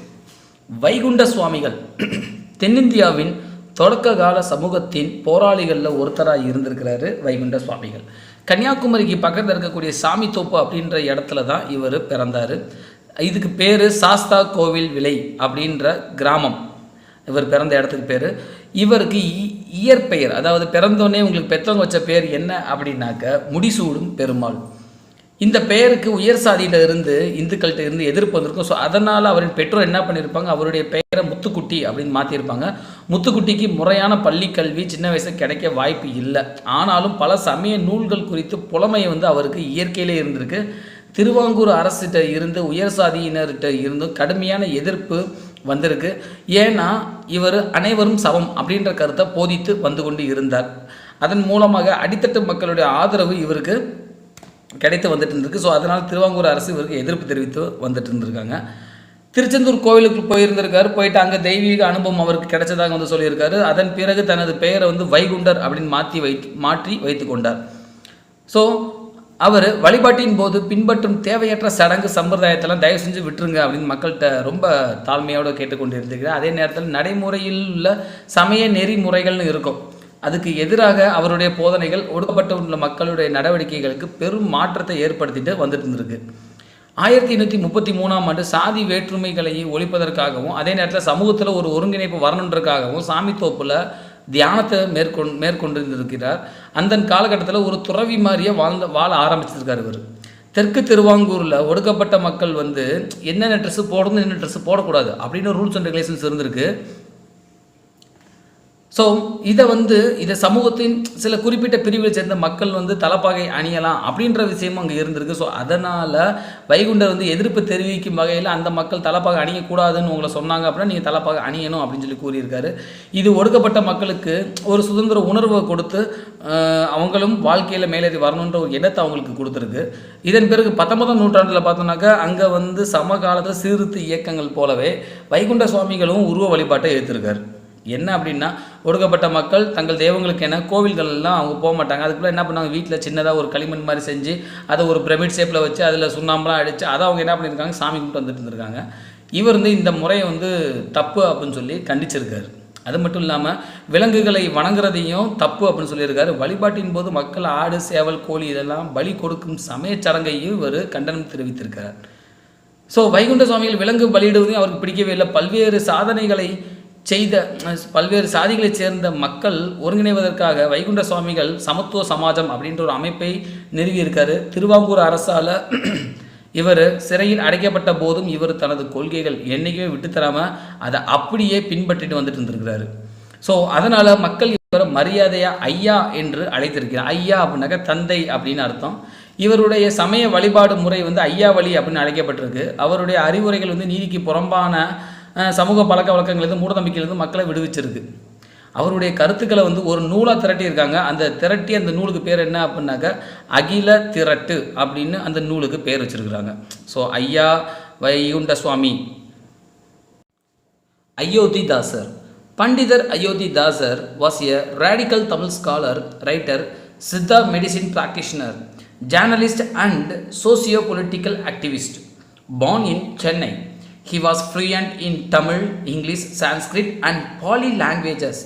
Speaker 1: Vaikunta Swamigal தென்னிந்தியாவின் தொடக்க கால சமூகத்தின் போராளிகளில் ஒருத்தராக இருந்திருக்கிறாரு வைகுண்ட சுவாமிகள். கன்னியாகுமரிக்கு பக்கத்தில் இருக்கக்கூடிய சாமித்தோப்பு அப்படின்ற இடத்துல தான் இவர் பிறந்தார். இதுக்கு பேர் சாஸ்தா கோவில் விலை அப்படின்ற கிராமம் இவர் பிறந்த இடத்துக்கு பேர். இவருக்கு இயற்பெயர், அதாவது பிறந்தோடனே உங்களுக்கு பெற்றவங்க வச்ச பேர் என்ன அப்படின்னாக்க முடிசூடும் பெருமாள். இந்த பெயருக்கு உயர் சாதியில் இருந்து இந்துக்கள்கிட்ட இருந்து எதிர்ப்பு வந்திருக்கும். ஸோ அதனால் அவரின் பெற்றோர் என்ன பண்ணியிருப்பாங்க, அவருடைய பெயரை முத்துக்குட்டி அப்படின்னு மாற்றிருப்பாங்க. முத்துக்குட்டிக்கு முறையான பள்ளி கல்வி சின்ன வயசு கிடைக்க வாய்ப்பு இல்லை. ஆனாலும் பல சமய நூல்கள் குறித்து புலமை அவருக்கு இயற்கையிலே இருந்திருக்கு. திருவாங்கூர் அரசிட்ட இருந்து உயர் சாதியினர்கிட்ட இருந்தும் கடுமையான எதிர்ப்பு வந்திருக்கு. ஏன்னா இவர் அனைவரும் சமம் அப்படின்ற கருத்தை போதித்து வந்து கொண்டு இருந்தார். அதன் மூலமாக அடித்தட்டு மக்களுடைய ஆதரவு இவருக்கு கிடைத்து வந்துட்டு இருந்திருக்கு. ஸோ அதனால் திருவாங்கூர் அரசு இவருக்கு எதிர்ப்பு தெரிவித்து வந்துட்டு இருந்திருக்காங்க. திருச்செந்தூர் கோவிலுக்கு போயிருந்திருக்காரு. போயிட்டு அங்கே தெய்வீக அனுபவம் அவருக்கு கிடைச்சதாக சொல்லியிருக்காரு. அதன் பிறகு தனது பெயரை வைகுண்டர் அப்படின்னு மாற்றி வைத்து கொண்டார். ஸோ அவர் வழிபாட்டின் போது பின்பற்றும் தேவையற்ற சடங்கு சம்பிரதாயத்தெல்லாம் தயவு செஞ்சு விட்டுருங்க அப்படின்னு மக்கள்கிட்ட ரொம்ப தாழ்மையோடு கேட்டுக்கொண்டு இருந்திருக்கிறார். அதே நேரத்தில் நடைமுறையில் உள்ள சமய நெறிமுறைகள்னு இருக்கும், அதுக்கு எதிராக அவருடைய போதனைகள் ஒடுக்கப்பட்டு உள்ள மக்களுடைய நடவடிக்கைகளுக்கு பெரும் மாற்றத்தை ஏற்படுத்திட்டு வந்துட்டு இருந்திருக்கு. 1833ஆம் ஆண்டு சாதி வேற்றுமைகளை ஒழிப்பதற்காகவும் அதே நேரத்தில் சமூகத்தில் ஒரு ஒருங்கிணைப்பு வரணுன்றதுக்காகவும் சாமித்தோப்பில் தியானத்தை மேற்கொண்டிருந்திருக்கிறார். அந்த காலகட்டத்தில் ஒரு துறவி மாதிரியே வாழ ஆரம்பிச்சிருக்கார் இவர். தெற்கு திருவாங்கூரில் ஒடுக்கப்பட்ட மக்கள் வந்து என்னென்ன ட்ரெஸ்ஸு போடணும், என்ன ட்ரெஸ்ஸு போடக்கூடாது அப்படின்னு ரூல்ஸ் அண்ட் ரெகுலேஷன்ஸ் இருந்திருக்கு. ஸோ இதை சமூகத்தின் சில குறிப்பிட்ட பிரிவை சேர்ந்த மக்கள் வந்து தலைப்பாகை அணியலாம் அப்படின்ற விஷயமும் அங்கே இருந்திருக்கு. ஸோ அதனால் வைகுண்டர் வந்து எதிர்ப்பு தெரிவிக்கும் வகையில் அந்த மக்கள் தலைப்பாகை அணியக்கூடாதுன்னு உங்களை சொன்னாங்க அப்படின்னா நீங்கள் தலைப்பாகை அணியணும் அப்படின்னு சொல்லி கூறியிருக்காரு. இது ஒடுக்கப்பட்ட மக்களுக்கு ஒரு சுதந்திர உணர்வை கொடுத்து அவங்களும் வாழ்க்கையில் மேலேறி வரணுன்ற ஒரு எண்ணத்தை அவங்களுக்கு கொடுத்துருக்கு. இதன் பிறகு 19ஆம் நூற்றாண்டில் பார்த்தோம்னாக்கா அங்கே வந்து சமகாலத்தில் சீர்திருத்த இயக்கங்கள் போலவே வைகுண்ட சுவாமிகளும் உருவ வழிபாட்டை ஏற்றிருக்காரு. என்ன அப்படின்னா ஒடுக்கப்பட்ட மக்கள் தங்கள் தெய்வங்களுக்கு என கோவில்கள்லாம் அவங்க போக மாட்டாங்க. அதுக்குள்ளே என்ன பண்ணாங்க, வீட்டில் சின்னதாக ஒரு களிமண் மாதிரி செஞ்சு அதை ஒரு பிரமிட் ஷேப்பில் வச்சு அதில் சுண்ணாம்பெலாம் அடித்து அதை அவங்க என்ன பண்ணியிருக்காங்க, சாமி கும்பிட்டு வந்துட்டு இருந்திருக்காங்க. இவர் இந்த முறையை தப்பு அப்படின்னு சொல்லி கண்டிச்சிருக்காரு. அது மட்டும் இல்லாமல் விலங்குகளை வணங்குறதையும் தப்பு அப்படின்னு சொல்லியிருக்காரு. வழிபாட்டின் போது மக்கள் ஆடு, சேவல், கோழி இதெல்லாம் பலி கொடுக்கும் சமயச்சடங்கையும் இவர் கண்டனம் தெரிவித்திருக்கிறார். ஸோ வைகுண்ட சுவாமிகள் விலங்கு பலியிடுவதையும் அவருக்கு பிடிக்கவே இல்லை. பல்வேறு சாதிகளைச் சேர்ந்த மக்கள் ஒருங்கிணைவதற்காக வைகுண்ட சுவாமிகள் சமத்துவ சமாஜம் அப்படின்ற ஒரு அமைப்பை நிறுவியிருக்காரு. திருவாங்கூர் அரசால் இவர் சிறையில் அடைக்கப்பட்ட போதும் இவர் தனது கொள்கைகள் என்றைக்குமே விட்டுத்தராமல் அதை அப்படியே பின்பற்றிட்டு வந்துட்டு இருந்திருக்கிறாரு. ஸோ அதனால் மக்கள் இவரை மரியாதையாக ஐயா என்று அழைத்திருக்கிறார். ஐயா அப்படின்னாக்க தந்தை அப்படின்னு அர்த்தம். இவருடைய சமய வழிபாடு முறை ஐயா வழி அப்படின்னு அழைக்கப்பட்டிருக்கு. அவருடைய அறிவுரைகள் நீதிக்கு புறம்பான சமூக பழக்க வழக்கங்களிலிருந்து மூடநம்பிக்கையிலிருந்து மக்களை விடுவிச்சிருக்கு. அவருடைய கருத்துக்களை ஒரு நூலாக திரட்டியிருக்காங்க. அந்த நூலுக்கு பேர் என்ன அப்படின்னாக்க அகில திரட்டு அப்படின்னு அந்த நூலுக்கு பேர் வச்சிருக்கிறாங்க. ஸோ ஐயா வைகுண்ட சுவாமி. அயோத்திதாசர். பண்டிதர் Iyothee Thass was a radical Tamil scholar, writer, Siddha medicine practitioner, journalist and socio-political activist. Born in Chennai, he was fluent in Tamil, English, Sanskrit and Pali languages.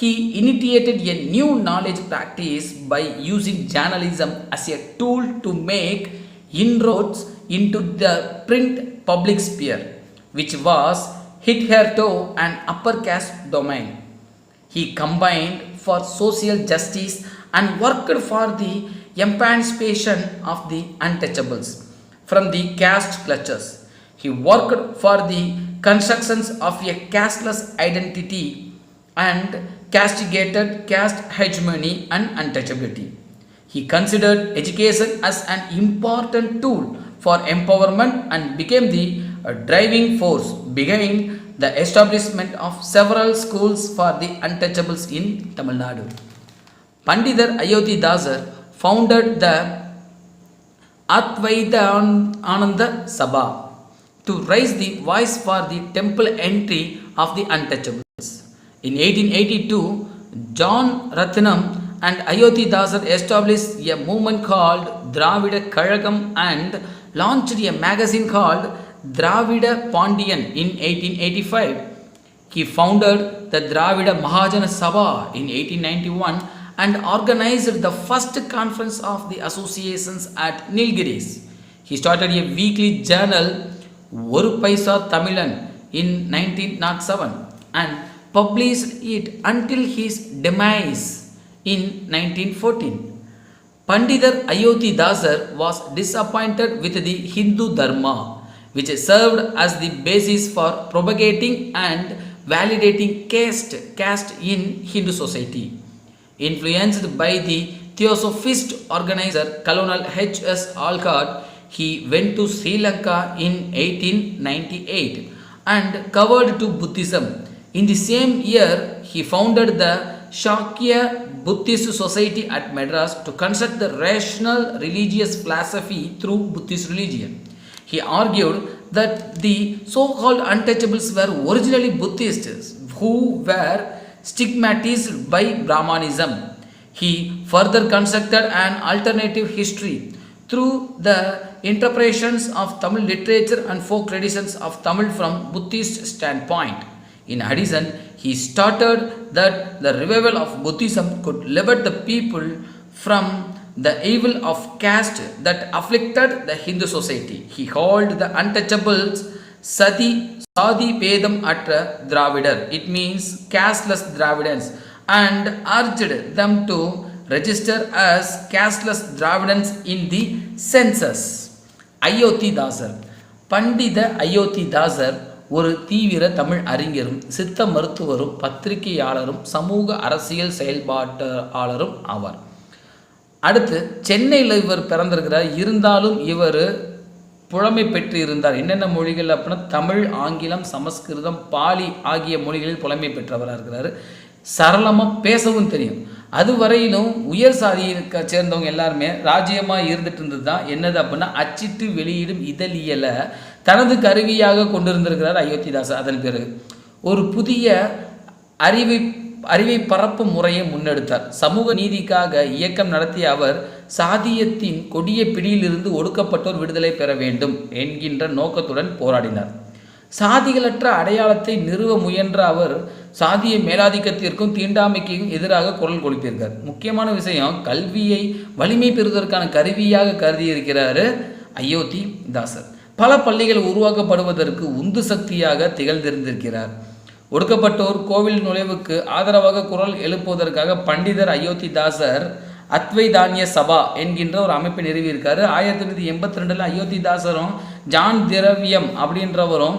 Speaker 1: He initiated a new knowledge practice by using journalism as a tool to make inroads into the print public sphere, which was hitherto an upper caste domain. He combined for social justice and worked for the emancipation of the untouchables from the caste clutches. He worked for the constructions of a casteless identity and castigated caste hegemony and untouchability. He considered education as an important tool for empowerment and became the driving force behind the establishment of several schools for the untouchables in Tamil Nadu. Pandidar Ayothidasar founded the Advaita Ananda Sabha to raise the voice for the temple entry of the untouchables. In 1882, John Ratnam and Ayothidasar established a movement called Dravida Kazhagam and launched a magazine called Dravida Pandian in 1885. He founded the Dravida Mahajana Sabha in 1891 and organized the first conference of the associations at Nilgiris. He started a weekly journal, Oru Paisa Tamilan, in 1907 and published it until his demise in 1914. Pandidar Ayothidasar was disappointed with the Hindu Dharma, which served as the basis for propagating and validating caste in Hindu society. Influenced by the Theosophist organizer Colonel H.S. Alcott, he went to Sri Lanka in 1898 and converted to Buddhism. In the same year, he founded the Shakya Buddhist Society at Madras to construct the rational religious philosophy through Buddhist religion. He argued that the so-called untouchables were originally Buddhists who were stigmatized by Brahmanism. He further constructed an alternative history through the interpretations of Tamil literature and folk traditions of Tamil from Buddhist standpoint. In addition, he started that the revival of Buddhism could liberate the people from the evil of caste that afflicted the Hindu society. He called the untouchables Sadi Pedam at Dravidar. It means casteless Dravidans. and urged them to register as casteless Dravidans in the census. Ayothi Dasar. Pandit Ayothi Dasar ஒரு தீவிர தமிழ் அறிஞரும் சித்த மருத்துவரும் பத்திரிகையாளரும் சமூக அரசியல் செயல்பாட்டாளரும் ஆவார். அடுத்து சென்னையில் இவர் பிறந்திருக்கிறார். இருந்தாலும் இவர் புலமை பெற்று இருந்தார். என்னென்ன மொழிகள் அப்படின்னா தமிழ், ஆங்கிலம், சமஸ்கிருதம், பாலி ஆகிய மொழிகளில் புலமை பெற்றவராக இருக்கிறார். சரளமாக பேசவும் தெரியும். அதுவரையிலும் உயர் சாதியை சேர்ந்தவங்க எல்லாருமே ராஜ்யமாக இருந்துட்டு இருந்தது தான் என்னது அப்படின்னா அச்சிட்டு வெளியிடும் இதழியலை தனது கருவியாக கொண்டிருந்திருக்கிறார் அயோத்திதாசர். அதன் பிறகு ஒரு புதிய அறிவை பரப்பும் முறையை முன்னெடுத்தார். சமூக நீதிக்காக இயக்கம் நடத்திய அவர் சாதியத்தின் கொடிய பிடியிலிருந்து ஒடுக்கப்பட்டோர் விடுதலை பெற வேண்டும் என்கின்ற நோக்கத்துடன் போராடினார். சாதிகளற்ற அடையாளத்தை நிறுவ முயன்ற அவர் சாதிய மேலாதிக்கத்திற்கும் தீண்டாமைக்கும் எதிராக குரல் கொடுத்திருக்கார். முக்கியமான விஷயம், கல்வியை வலிமை பெறுவதற்கான கருவியாக கருதியிருக்கிறார் அயோத்தி தாசர். பல பள்ளிகள் உருவாக்கப்படுவதற்கு உந்து சக்தியாக திகழ்ந்திருந்திருக்கிறார். ஒடுக்கப்பட்டோர் கோவில் நுழைவுக்கு ஆதரவாக குரல் எழுப்புவதற்காக பண்டிதர் அயோத்தி தாசர் அத்வைதானிய சபா என்கின்ற ஒரு அமைப்பை நிறுவியிருக்காரு. 1982 அயோத்தி தாசரும் ஜான் திரவியம் அப்படின்றவரும்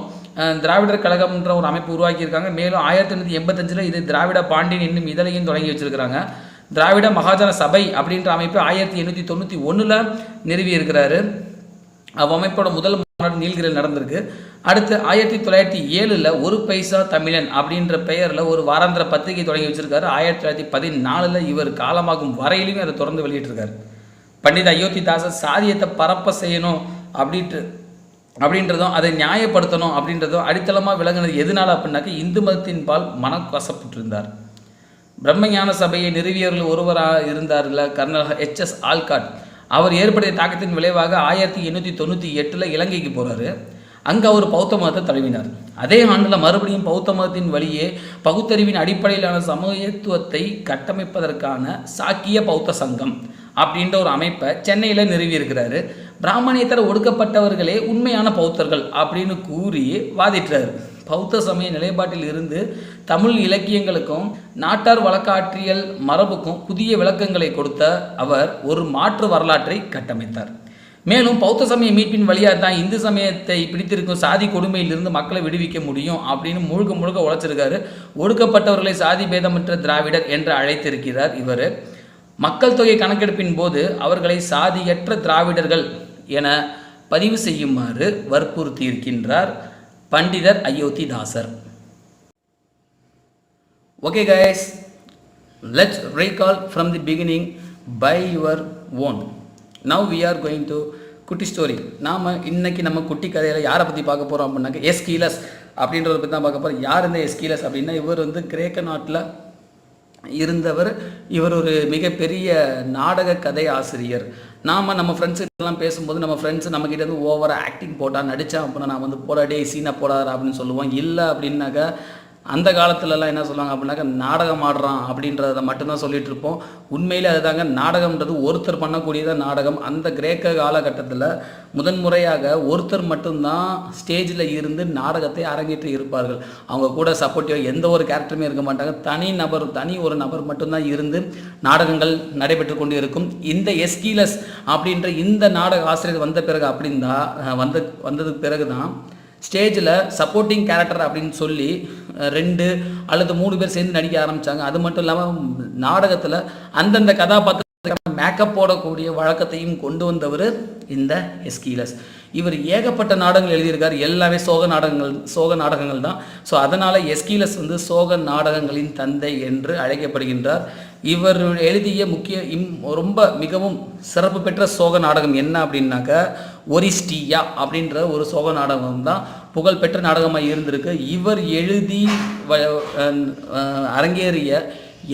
Speaker 1: திராவிடர் கழகம்ன்ற ஒரு அமைப்பு உருவாக்கியிருக்காங்க. மேலும் 1985 இது திராவிட பாண்டியன் என்னும் இதழையும் தொடங்கி வச்சிருக்கிறாங்க. திராவிட மகாஜன சபை அப்படின்ற அமைப்பு 1891 நிறுவியிருக்கிறாரு. அவ்வமைப்போட முதல் மாநாடு நீலகிரியில் நடந்திருக்கு. அடுத்து 1907 ஒரு பைசா தமிழன் அப்படின்ற பெயரில் ஒரு வாராந்திர பத்திரிகை தொடங்கி வச்சிருக்காரு. 1914 இவர் காலமாகும் வரையிலுமே அதை தொடர்ந்து வெளியிட்டிருக்காரு. பண்டித அயோத்தி தாசர் சாதியத்தை பரப்ப செய்யணும் அப்படின்றதும் அதை நியாயப்படுத்தணும் அப்படின்றதும் அடித்தளமாக விளங்கினது எதனால அப்படின்னாக்க இந்து மதத்தின் பால் மனக்கசப்பட்டிருந்தார். பிரம்மஞான சபையை நிறுவியவர்கள் ஒருவராக இருந்தார்ல கர்னல் HS ஆல்காட். அவர் ஏற்படுத்திய தாக்கத்தின் விளைவாக 1898 இலங்கைக்கு போகிறாரு. அங்கே அவர் பௌத்த மதத்தை தழுவினார். அதே ஆண்டில் மறுபடியும் பௌத்த மதத்தின் வழியே பகுத்தறிவின் அடிப்படையிலான சமயத்துவத்தை கட்டமைப்பதற்கான சாக்கிய பௌத்த சங்கம் அப்படின்ற ஒரு அமைப்பை சென்னையில் நிறுவியிருக்கிறாரு. பிராமணியத்தர ஒடுக்கப்பட்டவர்களே உண்மையான பௌத்தர்கள் அப்படின்னு கூறி வாதிட்டார். பௌத்த சமய நிலைப்பாட்டில் இருந்து தமிழ் இலக்கியங்களுக்கும் நாட்டார் வழக்காற்றியல் மரபுக்கும் புதிய விளக்கங்களை கொடுத்த அவர் ஒரு மாற்று வரலாற்றை கட்டமைத்தார். மேலும் பௌத்த சமய மீட்பின் வழியாக தான் இந்து சமயத்தை பிடித்திருக்கும் சாதி கொடுமையிலிருந்து மக்களை விடுவிக்க முடியும் அப்படின்னு முழுக்க உழைச்சிருக்காரு. ஒடுக்கப்பட்டவர்களை சாதி பேதமற்ற திராவிடர் என்று அழைத்திருக்கிறார் இவர். மக்கள் தொகை கணக்கெடுப்பின் போது அவர்களை சாதியற்ற திராவிடர்கள் என பதிவு செய்யுமாறு வற்புறுத்தி இருக்கின்றார் பண்டிதர் அயோத்தி தாசர். Okay guys, let's recall from the beginning by your own. Now we are going to குட்டி ஸ்டோரி. நாம் இன்னைக்கு நம்ம குட்டி கதையில் யாரை பற்றி பார்க்க போகிறோம் அப்படின்னாக்க எஸ்கீலஸ் அப்படின்றத பற்றி தான் பார்க்க போகிறோம். யார் இந்த எஸ்கீலஸ் அப்படின்னா இவர் கிரேக்க நாட்டில் இருந்தவர். இவர் ஒரு மிகப்பெரிய நாடக கதை ஆசிரியர். நம்ம ஃப்ரெண்ட்ஸுக்கெல்லாம் பேசும்போது நம்ம ஃப்ரெண்ட்ஸ் நம்மக்கிட்ட ஓவராக ஆக்டிங் போட்டால் நடித்தா அப்படின்னா நான் போடாடே சீனை போடாதா அப்படின்னு சொல்லுவோம். இல்லை அப்படின்னாக்கா அந்த காலத்துலலாம் என்ன சொல்லுவாங்க அப்படின்னாக்கா நாடகம் ஆடுறான் அப்படின்றத மட்டும்தான் சொல்லிட்டு இருப்போம். உண்மையில் அதுதாங்க நாடகம்ன்றது ஒருத்தர் பண்ணக்கூடியதான் நாடகம். அந்த கிரேக்க காலகட்டத்தில் முதன்முறையாக ஒருத்தர் மட்டும்தான் ஸ்டேஜில் இருந்து நாடகத்தை அரங்கேற்றி இருப்பார்கள். அவங்க கூட சப்போர்ட்டிவாக எந்த ஒரு கேரக்டருமே இருக்க மாட்டாங்க. தனி ஒரு நபர் மட்டும்தான் இருந்து நாடகங்கள் நடைபெற்று கொண்டு இருக்கும். இந்த எஸ்கீலஸ் அப்படின்ற இந்த நாடக ஆசிரியர் வந்த பிறகு வந்ததுக்கு பிறகு தான் ஸ்டேஜில் சப்போர்ட்டிங் கேரக்டர் அப்படின்னு சொல்லி 2 அல்லது 3 பேர் சேர்ந்து நடிக்க ஆரம்பித்தாங்க. அது மட்டும் இல்லாமல் நாடகத்தில் அந்தந்த கதாபாத்திரத்துக்கான மேக்கப் போடக்கூடிய வழக்கத்தையும் கொண்டு வந்தவர் இந்த எஸ்கீலஸ். இவர் ஏகப்பட்ட நாடகங்கள் எழுதியிருக்கார். எல்லாமே சோக நாடகங்கள் தான். ஸோ அதனால் எஸ்கீலஸ் சோக நாடகங்களின் தந்தை என்று அழைக்கப்படுகின்றார். இவர் எழுதிய மிகவும் சிறப்பு பெற்ற சோக நாடகம் என்ன அப்படின்னாக்க ஒரிஸ்டியா அப்படின்ற ஒரு சோக நாடகம் தான் புகழ்பெற்ற நாடகமாக இருந்திருக்கு. இவர் எழுதி அரங்கேறிய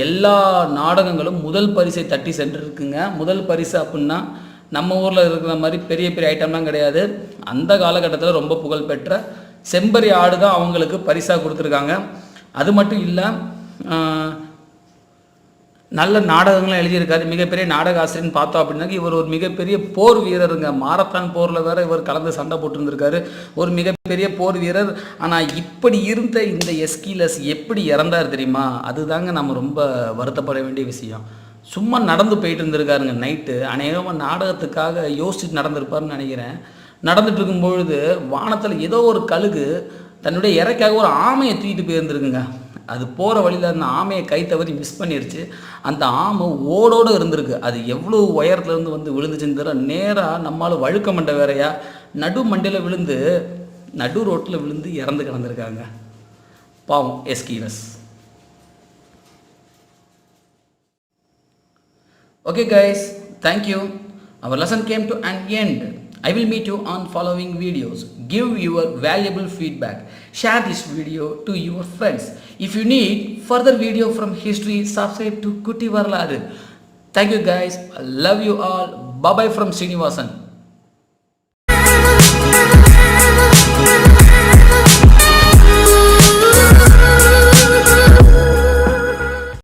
Speaker 1: எல்லா நாடகங்களும் முதல் பரிசை தட்டி சென்றிருக்குங்க. முதல் பரிசு அப்படின்னா நம்ம ஊரில் இருக்கிற மாதிரி பெரிய ஐட்டம்லாம் கிடையாது. அந்த காலகட்டத்தில் ரொம்ப புகழ்பெற்ற செம்பரி ஆடு தான் அவங்களுக்கு பரிசாக கொடுத்துருக்காங்க. அது மட்டும் இல்லை, நல்ல நாடகங்கள்லாம் எழுதியிருக்காரு. மிகப்பெரிய நாடக ஆசிரியர்னு பார்த்தோம் அப்படின்னாக்க இவர் ஒரு மிகப்பெரிய போர் வீரருங்க. மாரத்தான் போரில் வேற இவர் கலந்து சண்டை போட்டுருந்துருக்காரு. ஒரு மிகப்பெரிய போர் வீரர். ஆனால் இப்படி இருந்த இந்த எஸ்கிலஸ் எப்படி இறந்தார் தெரியுமா? அதுதாங்க நம்ம ரொம்ப வருத்தப்பட வேண்டிய விஷயம். சும்மா நடந்து போயிட்டு இருந்திருக்காருங்க நைட்டு. அநேகமாக நாடகத்துக்காக யோசிச்சுட்டு நடந்திருப்பாருன்னு நினைக்கிறேன். நடந்துட்டு இருக்கும்பொழுது வானத்தில் ஏதோ ஒரு கழுகு தன்னுடைய இறைக்காக ஒரு ஆமையை தூக்கிட்டு போயிருந்துருக்குங்க. அது போகிற வழியில் அந்த ஆமையை கை தவறி மிஸ் பண்ணிருச்சு. அந்த ஆமை ஓடோடு இருந்திருக்கு. அது எவ்வளோ உயரத்துலேருந்து வந்து விழுந்துச்சுன்னு தெரியல. நேராக நம்மளால் வழுக்க மண்டை வேறையா நடு மண்டையில் விழுந்து நடு ரோட்டில் விழுந்து இறந்து கிடந்திருக்காங்க. பாவம் எஸ்கிலஸ். Okay guys, thank you. Our lesson came to an end. I will meet you on following videos. Give your valuable feedback. Share this video to your friends. If you need further video from history, subscribe to KUTTY VARALAU. Thank you guys. I love you all. Bye bye from Srinivasan.